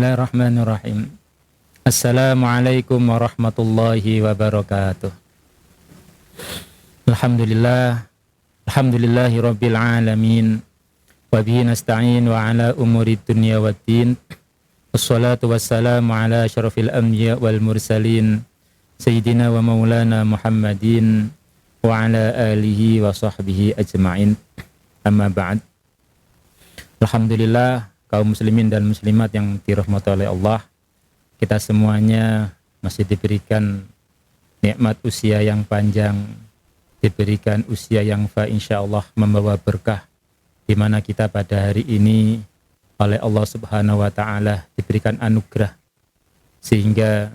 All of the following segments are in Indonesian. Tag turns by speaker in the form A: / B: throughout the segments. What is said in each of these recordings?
A: Bismillahirrahmanirrahim. Assalamualaikum warahmatullahi wabarakatuh. Alhamdulillahi rabbil alamin. Wa bihi nasta'in wa ala umuri dunya waddin. Wassalatu wassalamu ala asyrafil anbiya wal mursalin Sayyidina wa maulana Muhammadin wa ala alihi wa sahbihi ajma'in. Amma ba'd. Alhamdulillah, kaum muslimin dan muslimat yang dirahmati oleh Allah, kita semuanya masih diberikan nikmat usia yang panjang, diberikan usia yang insyaallah membawa berkah, di mana kita pada hari ini oleh Allah Subhanahu wa taala diberikan anugerah sehingga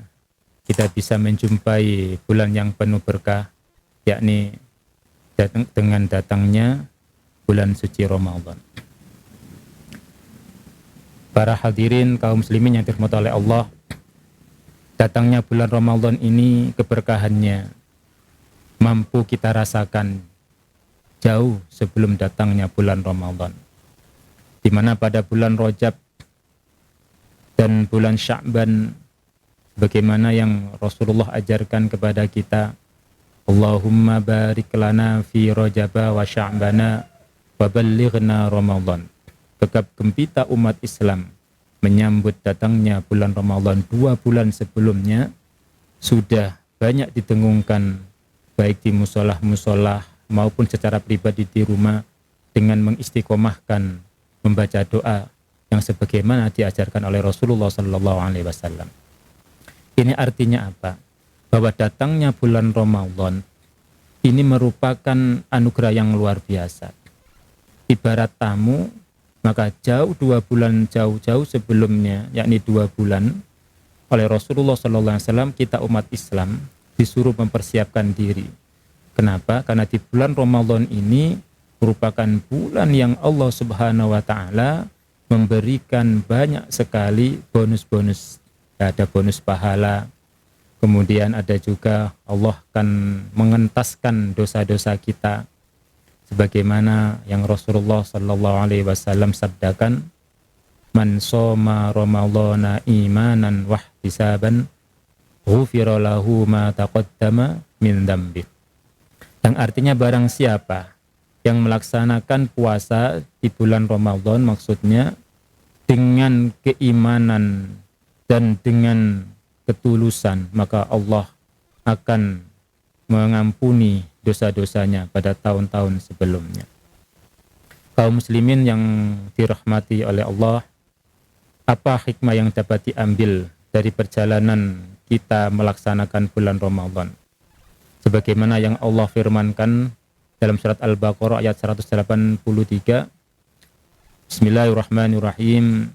A: kita bisa menjumpai bulan yang penuh berkah, yakni dengan datangnya bulan suci Ramadan. Para hadirin kaum muslimin yang dirahmati oleh Allah, datangnya bulan Ramadan ini keberkahannya mampu kita rasakan jauh sebelum datangnya bulan Ramadan, di mana pada bulan Rajab dan bulan Sya'ban, bagaimana yang Rasulullah ajarkan kepada kita, Allahumma barik lana fi Rajaba wa Sya'bana wa ballighna Ramadan. Gegap gempita umat Islam menyambut datangnya bulan Ramadan 2 bulan sebelumnya sudah banyak didengungkan, baik di musolah-musolah maupun secara pribadi di rumah, dengan mengistiqomahkan membaca doa yang sebagaimana diajarkan oleh Rasulullah SAW. Ini artinya apa? Bahwa datangnya bulan Ramadan ini merupakan anugerah yang luar biasa. Ibarat tamu, maka jauh 2 bulan jauh-jauh sebelumnya, yakni 2 bulan, oleh Rasulullah SAW kita umat Islam disuruh mempersiapkan diri. Kenapa? Karena di bulan Ramadan ini merupakan bulan yang Allah Subhanahu wa taala memberikan banyak sekali bonus-bonus. Ada bonus pahala, kemudian ada juga Allah akan mengentaskan dosa-dosa kita, sebagaimana yang Rasulullah SAW sabdakan, man shoma ramadhana imanan wahtisaban ghufira lahu ma taqaddama min dzambi. Yang artinya barang siapa yang melaksanakan puasa di bulan Ramadan, maksudnya dengan keimanan dan dengan ketulusan, maka Allah akan mengampuni dosa-dosanya pada tahun-tahun sebelumnya. Kaum muslimin yang dirahmati oleh Allah, apa hikmah yang dapat diambil dari perjalanan kita melaksanakan bulan Ramadan? Sebagaimana yang Allah firmankan dalam surat Al-Baqarah ayat 183, Bismillahirrahmanirrahim.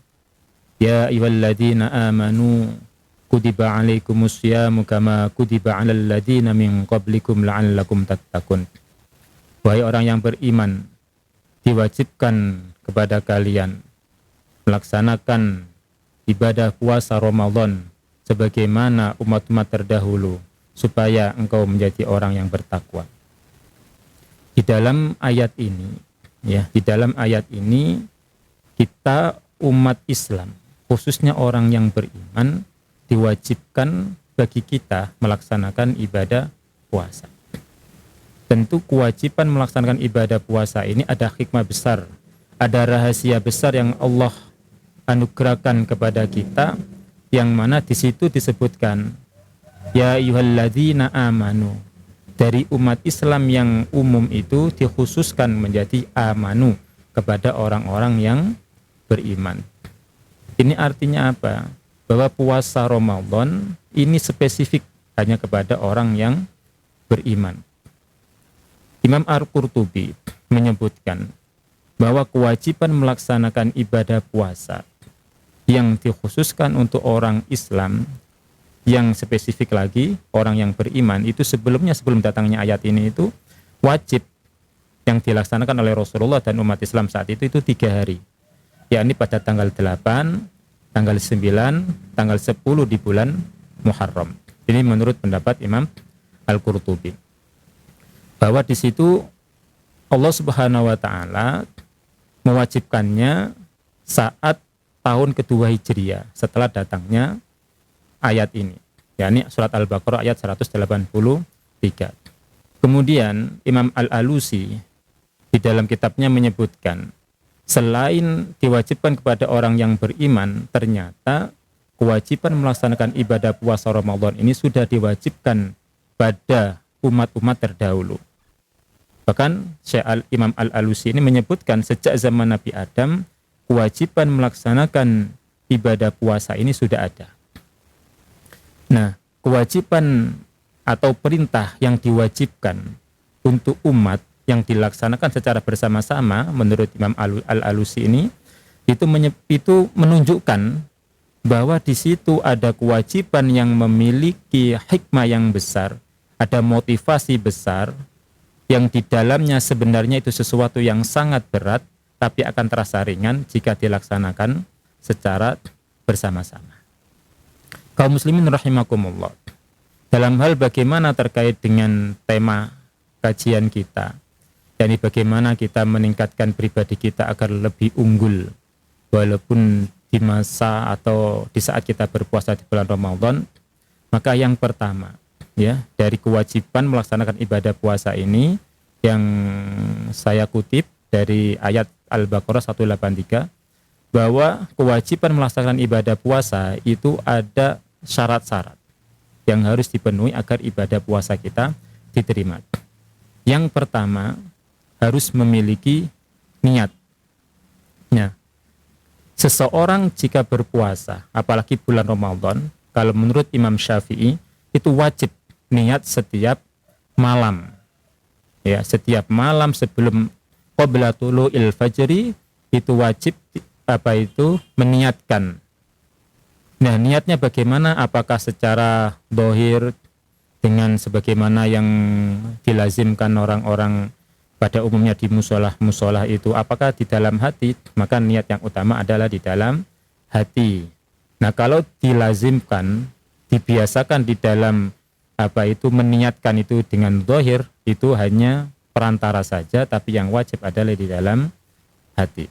A: Ya ayyuhalladzina amanu kutiba alaikumus syiyamu kama kutiba alal ladzina min qablikum la'allakum tattaqun. Wahai orang yang beriman, diwajibkan kepada kalian melaksanakan ibadah puasa Ramadan sebagaimana umat-umat terdahulu, supaya engkau menjadi orang yang bertakwa. Di dalam ayat ini kita umat Islam, khususnya orang yang beriman, diwajibkan bagi kita melaksanakan ibadah puasa. Tentu kewajiban melaksanakan ibadah puasa ini ada hikmah besar, ada rahasia besar yang Allah anugerahkan kepada kita, yang mana di situ disebutkan ya ayyuhalladzina amanu. Dari umat Islam yang umum itu dikhususkan menjadi amanu, kepada orang-orang yang beriman. Ini artinya apa? Bahwa puasa Ramadan ini spesifik hanya kepada orang yang beriman. Imam Al-Qurtubi menyebutkan bahwa kewajiban melaksanakan ibadah puasa yang dikhususkan untuk orang Islam, yang spesifik lagi orang yang beriman, itu sebelum datangnya ayat ini itu wajib yang dilaksanakan oleh Rasulullah dan umat Islam saat itu 3 hari, yakni pada tanggal 8, tanggal 9, tanggal 10 di bulan Muharram. Ini menurut pendapat Imam Al-Qurtubi, bahwa di situ Allah Subhanahu wa taala mewajibkannya saat tahun kedua Hijriah setelah datangnya ayat ini, yakni surat Al-Baqarah ayat 183. Kemudian Imam Al-Alusi di dalam kitabnya menyebutkan, selain diwajibkan kepada orang yang beriman, ternyata kewajiban melaksanakan ibadah puasa Ramadan ini sudah diwajibkan pada umat-umat terdahulu. Bahkan Imam Al-Alusi ini menyebutkan sejak zaman Nabi Adam, kewajiban melaksanakan ibadah puasa ini sudah ada. Nah, kewajiban atau perintah yang diwajibkan untuk umat yang dilaksanakan secara bersama-sama menurut Imam Al-Alusi ini itu menunjukkan bahwa di situ ada kewajiban yang memiliki hikmah yang besar, ada motivasi besar yang di dalamnya sebenarnya itu sesuatu yang sangat berat tapi akan terasa ringan jika dilaksanakan secara bersama-sama. Kaum muslimin rahimakumullah. Dalam hal bagaimana terkait dengan tema kajian kita, yakni bagaimana kita meningkatkan pribadi kita agar lebih unggul walaupun di masa atau di saat kita berpuasa di bulan Ramadan, maka yang pertama ya dari kewajiban melaksanakan ibadah puasa ini yang saya kutip dari ayat Al-Baqarah 183, bahwa kewajiban melaksanakan ibadah puasa itu ada syarat-syarat yang harus dipenuhi agar ibadah puasa kita diterima. Yang pertama, harus memiliki niat. Nah, seseorang jika berpuasa, apalagi bulan Ramadan, kalau menurut Imam Syafi'i, itu wajib niat setiap malam. Ya, setiap malam sebelum qabla tulu'il fajri itu wajib meniatkan. Nah, niatnya bagaimana? Apakah secara dohir dengan sebagaimana yang dilazimkan orang-orang pada umumnya di musolah itu? Apakah di dalam hati? Maka niat yang utama adalah di dalam hati. Nah, kalau dilazimkan, dibiasakan di dalam meniatkan itu dengan dohir, itu hanya perantara saja, tapi yang wajib adalah di dalam hati.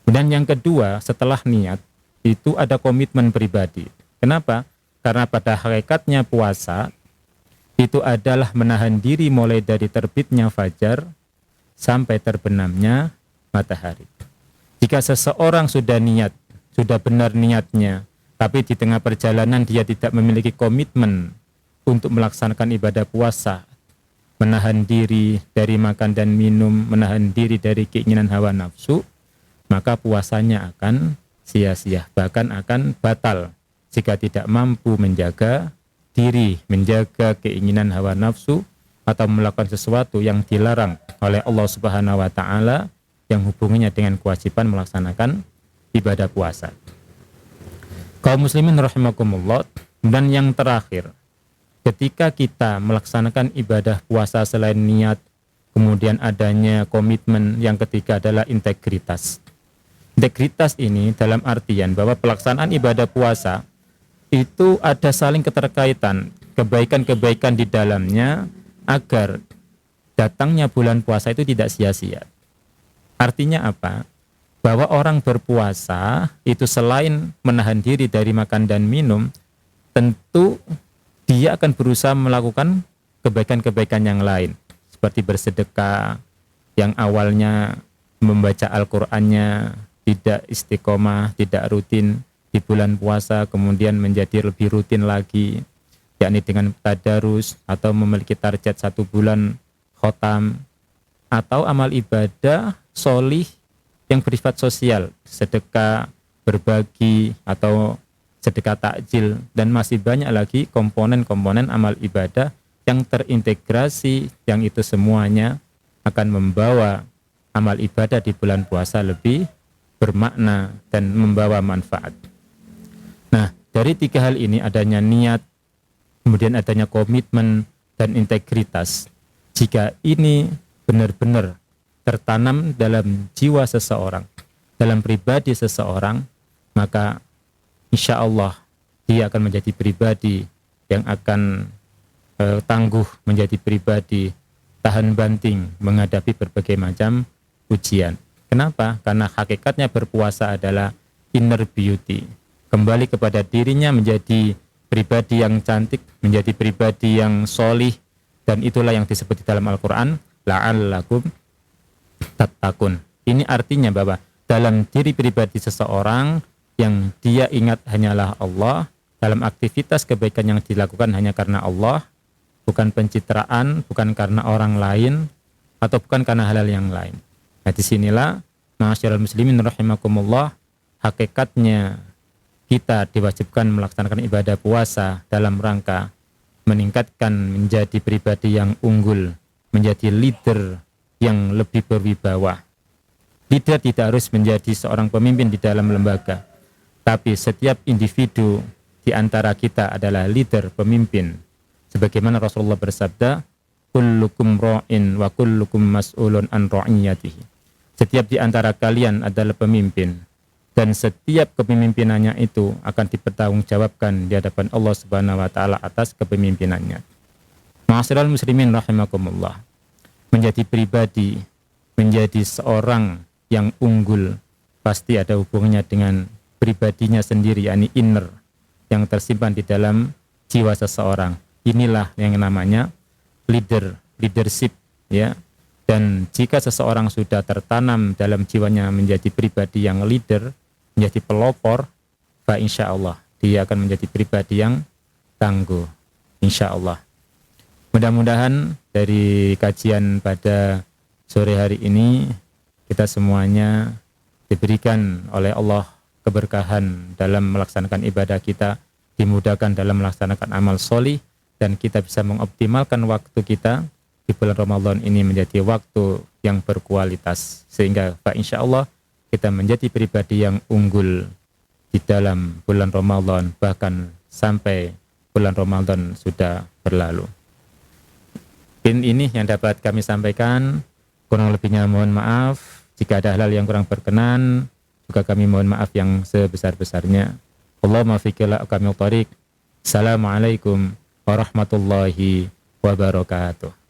A: Dan yang kedua, setelah niat, itu ada komitmen pribadi. Kenapa? Karena pada hakikatnya puasa itu adalah menahan diri mulai dari terbitnya fajar sampai terbenamnya matahari. Jika seseorang sudah niat, sudah benar niatnya, tapi di tengah perjalanan dia tidak memiliki komitmen untuk melaksanakan ibadah puasa, menahan diri dari makan dan minum, menahan diri dari keinginan hawa nafsu, maka puasanya akan sia-sia, bahkan akan batal jika tidak mampu menjaga diri, menjaga keinginan hawa nafsu atau melakukan sesuatu yang dilarang oleh Allah Subhanahu wa taala yang hubungannya dengan kewajiban melaksanakan ibadah puasa. Kaum muslimin rahimakumullah. Dan yang terakhir, ketika kita melaksanakan ibadah puasa selain niat, kemudian adanya komitmen, yang ketiga adalah integritas. Integritas ini dalam artian bahwa pelaksanaan ibadah puasa itu ada saling keterkaitan, kebaikan-kebaikan di dalamnya agar datangnya bulan puasa itu tidak sia-sia. Artinya apa? Bahwa orang berpuasa itu selain menahan diri dari makan dan minum, tentu dia akan berusaha melakukan kebaikan-kebaikan yang lain, seperti bersedekah, yang awalnya membaca Al-Qur'annya tidak istiqomah, tidak rutin di bulan puasa, kemudian menjadi lebih rutin lagi, yakni dengan tadarus atau memiliki target 1 bulan khotam, atau amal ibadah solih yang bersifat sosial, sedekah, berbagi, atau sedekah takjil, dan masih banyak lagi komponen-komponen amal ibadah yang terintegrasi, yang itu semuanya akan membawa amal ibadah di bulan puasa lebih bermakna dan membawa manfaat. Nah, dari 3 hal ini, adanya niat, kemudian adanya komitmen dan integritas, jika ini benar-benar tertanam dalam jiwa seseorang, dalam pribadi seseorang, maka insya Allah dia akan menjadi pribadi yang akan tangguh, menjadi pribadi tahan banting menghadapi berbagai macam ujian. Kenapa? Karena hakikatnya berpuasa adalah inner beauty, kembali kepada dirinya menjadi pribadi yang cantik, menjadi pribadi yang solih, dan itulah yang disebut di dalam Al-Quran, la'allakum tattaqun. Ini artinya bahwa dalam diri pribadi seseorang yang dia ingat hanyalah Allah, dalam aktivitas kebaikan yang dilakukan hanya karena Allah, bukan pencitraan, bukan karena orang lain, atau bukan karena hal-hal yang lain. Nah, disinilah ma'asyiral muslimin rahimakumullah, hakikatnya kita diwajibkan melaksanakan ibadah puasa dalam rangka meningkatkan menjadi pribadi yang unggul, menjadi leader yang lebih berwibawa. Leader tidak harus menjadi seorang pemimpin di dalam lembaga, tapi setiap individu di antara kita adalah leader, pemimpin. Sebagaimana Rasulullah bersabda, kullukum ra'in wa kullukum mas'ulun an ra'iyatihi. Setiap di antara kalian adalah pemimpin, dan setiap kepemimpinannya itu akan dipertanggungjawabkan di hadapan Allah Subhanahu wa taala atas kepemimpinannya. Ma'asyiral muslimin rahimakumullah. Menjadi pribadi, menjadi seorang yang unggul pasti ada hubungannya dengan pribadinya sendiri, yakni inner yang tersimpan di dalam jiwa seseorang. Inilah yang namanya leadership, ya. Dan jika seseorang sudah tertanam dalam jiwanya menjadi pribadi yang leader, menjadi pelopor, fa insya Allah dia akan menjadi pribadi yang tangguh, insya Allah. Mudah-mudahan dari kajian pada sore hari ini kita semuanya diberikan oleh Allah keberkahan dalam melaksanakan ibadah kita, dimudahkan dalam melaksanakan amal solih, dan kita bisa mengoptimalkan waktu kita di bulan Ramadan ini menjadi waktu yang berkualitas, sehingga fa insya Allah kita menjadi pribadi yang unggul di dalam bulan Ramadan, bahkan sampai bulan Ramadan sudah berlalu. Ini yang dapat kami sampaikan, kurang lebihnya mohon maaf. Jika ada hal yang kurang berkenan, juga kami mohon maaf yang sebesar-besarnya. Allahumma fiqila akamil tariq. Assalamualaikum warahmatullahi wabarakatuh.